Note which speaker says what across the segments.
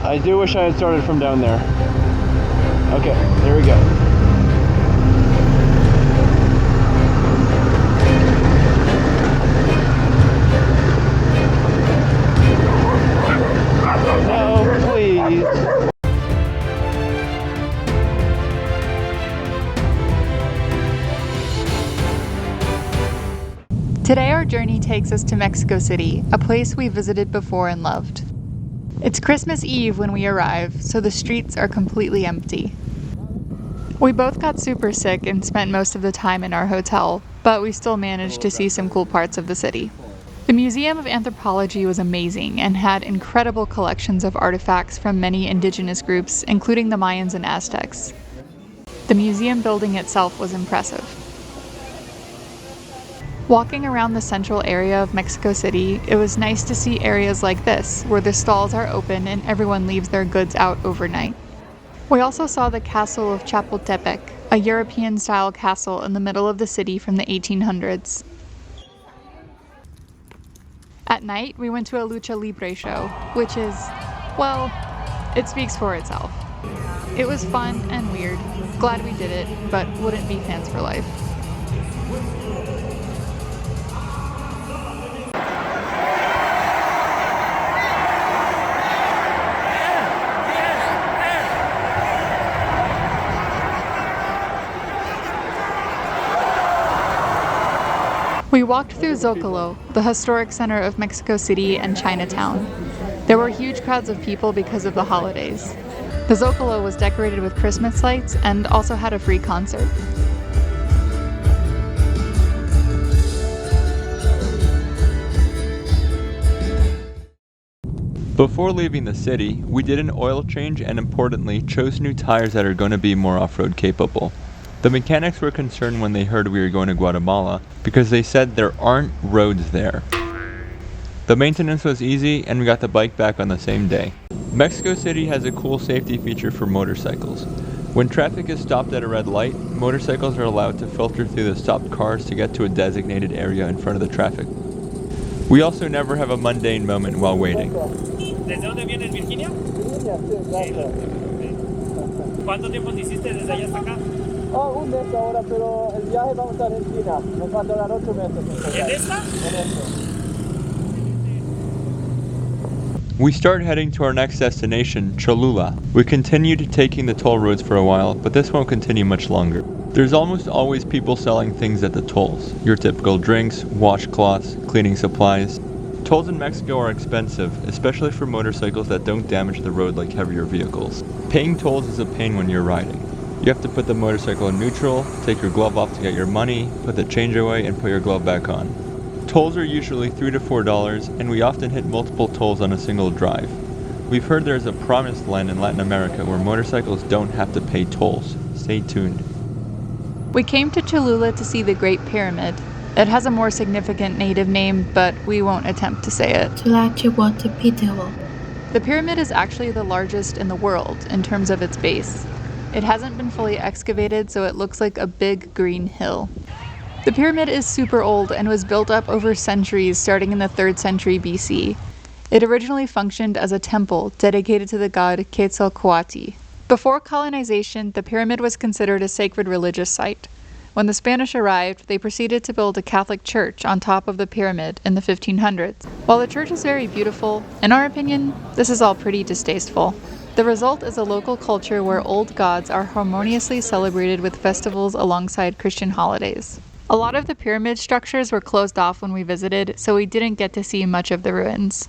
Speaker 1: I do wish I had started from down there. Okay, there we go. No, please.
Speaker 2: Today our journey takes us to Mexico City, a place we visited before and loved. It's Christmas Eve when we arrive, so the streets are completely empty. We both got super sick and spent most of the time in our hotel, but we still managed to see some cool parts of the city. The Museum of Anthropology was amazing and had incredible collections of artifacts from many indigenous groups, including the Mayans and Aztecs. The museum building itself was impressive. Walking around the central area of Mexico City, it was nice to see areas like this, where the stalls are open and everyone leaves their goods out overnight. We also saw the castle of Chapultepec, a European-style castle in the middle of the city from the 1800s. At night, we went to a lucha libre show, which is, well, it speaks for itself. It was fun and weird. Glad we did it, but wouldn't be fans for life. We walked through Zocalo, the historic center of Mexico City and Chinatown. There were huge crowds of people because of the holidays. The Zocalo was decorated with Christmas lights and also had a free concert.
Speaker 3: Before leaving the city, we did an oil change and importantly chose new tires that are going to be more off-road capable. The mechanics were concerned when they heard we were going to Guatemala because they said there aren't roads there. The maintenance was easy and we got the bike back on the same day. Mexico City has a cool safety feature for motorcycles. When traffic is stopped at a red light, motorcycles are allowed to filter through the stopped cars to get to a designated area in front of the traffic. We also never have a mundane moment while waiting.
Speaker 4: ¿Desde dónde vienes, Virginia? Virginia, sí, exacto. ¿Cuánto tiempo te hiciste desde allá hasta acá?
Speaker 1: Un mes ahora, pero el viaje vamos a Argentina. Nos va a durar 8 meses.
Speaker 4: ¿En esta?
Speaker 1: En esto.
Speaker 3: We start heading to our next destination, Cholula. We continued taking the toll roads for a while, but this won't continue much longer. There's almost always people selling things at the tolls. Your typical drinks, washcloths, cleaning supplies. Tolls in Mexico are expensive, especially for motorcycles that don't damage the road like heavier vehicles. Paying tolls is a pain when you're riding. You have to put the motorcycle in neutral, take your glove off to get your money, put the change away, and put your glove back on. Tolls are usually $3 to $4, and we often hit multiple tolls on a single drive. We've heard there's a promised land in Latin America where motorcycles don't have to pay tolls. Stay tuned.
Speaker 2: We came to Cholula to see the Great Pyramid. It has a more significant native name, but we won't attempt to say it. The pyramid is actually the largest in the world in terms of its base. It hasn't been fully excavated, so it looks like a big green hill. The pyramid is super old and was built up over centuries, starting in the 3rd century BC. It originally functioned as a temple dedicated to the god Quetzalcoatl. Before colonization, the pyramid was considered a sacred religious site. When the Spanish arrived, they proceeded to build a Catholic church on top of the pyramid in the 1500s. While the church is very beautiful, in our opinion, this is all pretty distasteful. The result is a local culture where old gods are harmoniously celebrated with festivals alongside Christian holidays. A lot of the pyramid structures were closed off when we visited, so we didn't get to see much of the ruins.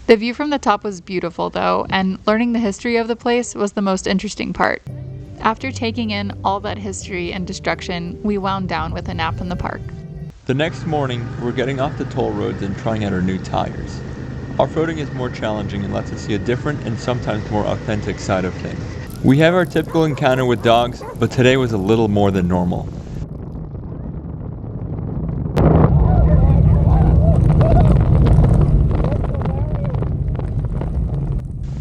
Speaker 2: The view from the top was beautiful though, and learning the history of the place was the most interesting part. After taking in all that history and destruction, we wound down with a nap in the park.
Speaker 3: The next morning, we're getting off the toll roads and trying out our new tires. Off-roading is more challenging and lets us see a different and sometimes more authentic side of things. We have our typical encounter with dogs, but today was a little more than normal.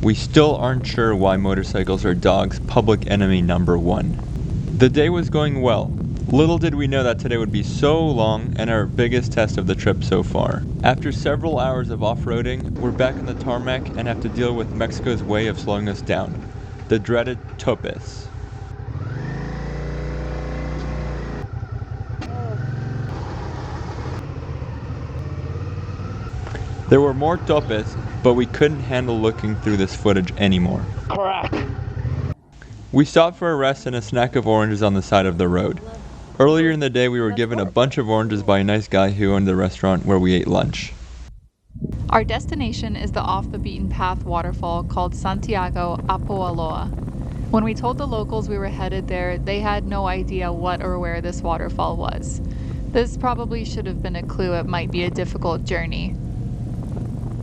Speaker 3: We still aren't sure why motorcycles are dogs' public enemy number one. The day was going well. Little did we know that today would be so long and our biggest test of the trip so far. After several hours of off-roading, we're back on the tarmac and have to deal with Mexico's way of slowing us down, the dreaded topes. There were more topes, but we couldn't handle looking through this footage anymore.
Speaker 1: Crack!
Speaker 3: We stopped for a rest and a snack of oranges on the side of the road. Earlier in the day, we were given a bunch of oranges by a nice guy who owned the restaurant where we ate lunch.
Speaker 2: Our destination is the off-the-beaten-path waterfall called Santiago Apoaloa. When we told the locals we were headed there, they had no idea what or where this waterfall was. This probably should have been a clue it might be a difficult journey.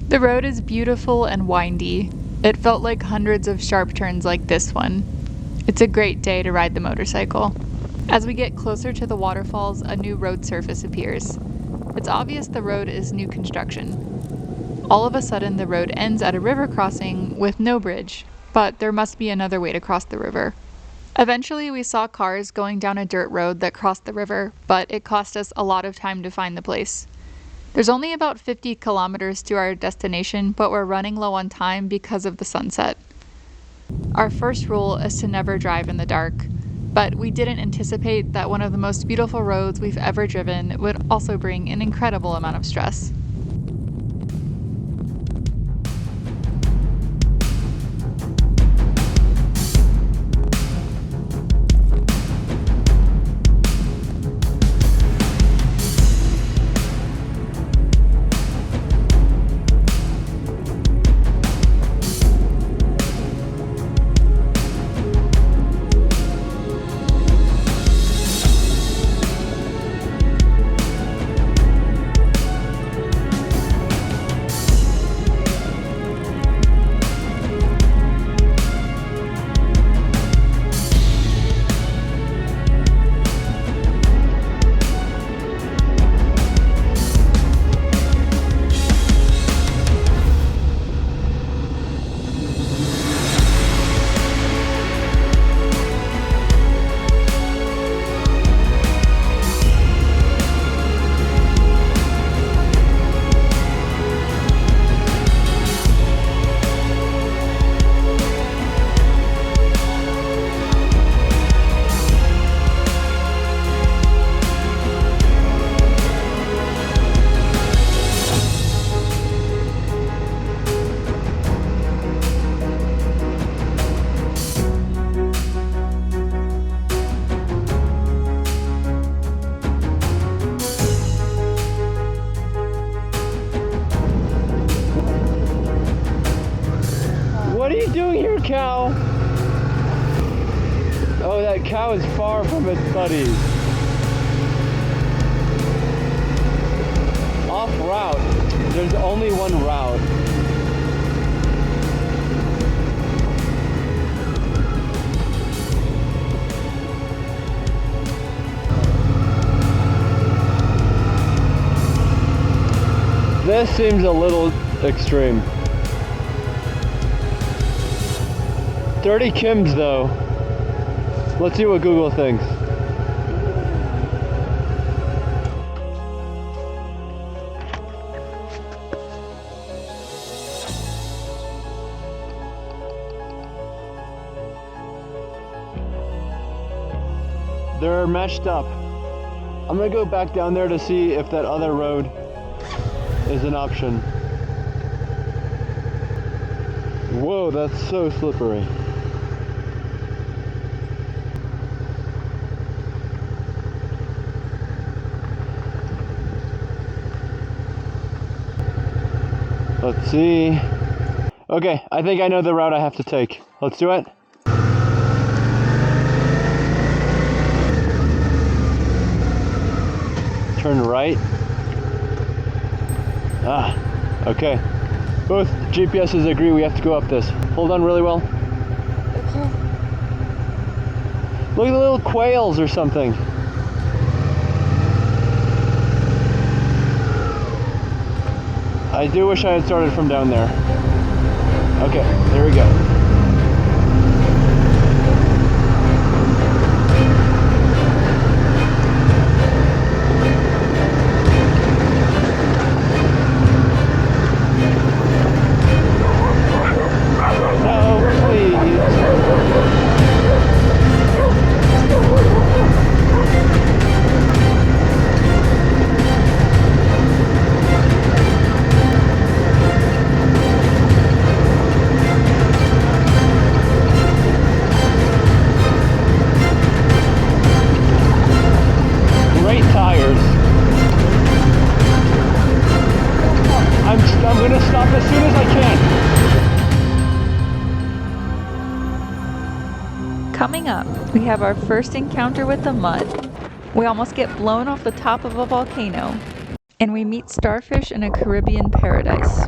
Speaker 2: The road is beautiful and windy. It felt like hundreds of sharp turns like this one. It's a great day to ride the motorcycle. As we get closer to the waterfalls, a new road surface appears. It's obvious the road is new construction. All of a sudden, the road ends at a river crossing with no bridge, but there must be another way to cross the river. Eventually, we saw cars going down a dirt road that crossed the river, but it cost us a lot of time to find the place. There's only about 50 kilometers to our destination, but we're running low on time because of the sunset. Our first rule is to never drive in the dark, but we didn't anticipate that one of the most beautiful roads we've ever driven would also bring an incredible amount of stress.
Speaker 1: What are you doing here, cow? Oh, that cow is far from its buddies. Off route. There's only one route. This seems a little extreme. 30 Kims though. Let's see what Google thinks. They're matched up. I'm gonna go back down there to see if that other road is an option. Whoa, that's so slippery. Let's see. Okay, I think I know the route I have to take. Let's do it. Turn right. Ah, okay. Both GPSs agree we have to go up this. Hold on really well.
Speaker 2: Okay.
Speaker 1: Look at the little quails or something. I do wish I had started from down there. Okay, there we go. gonna stop as soon as I can.
Speaker 2: Coming up, we have our first encounter with the mud. We almost get blown off the top of a volcano. And we meet starfish in a Caribbean paradise.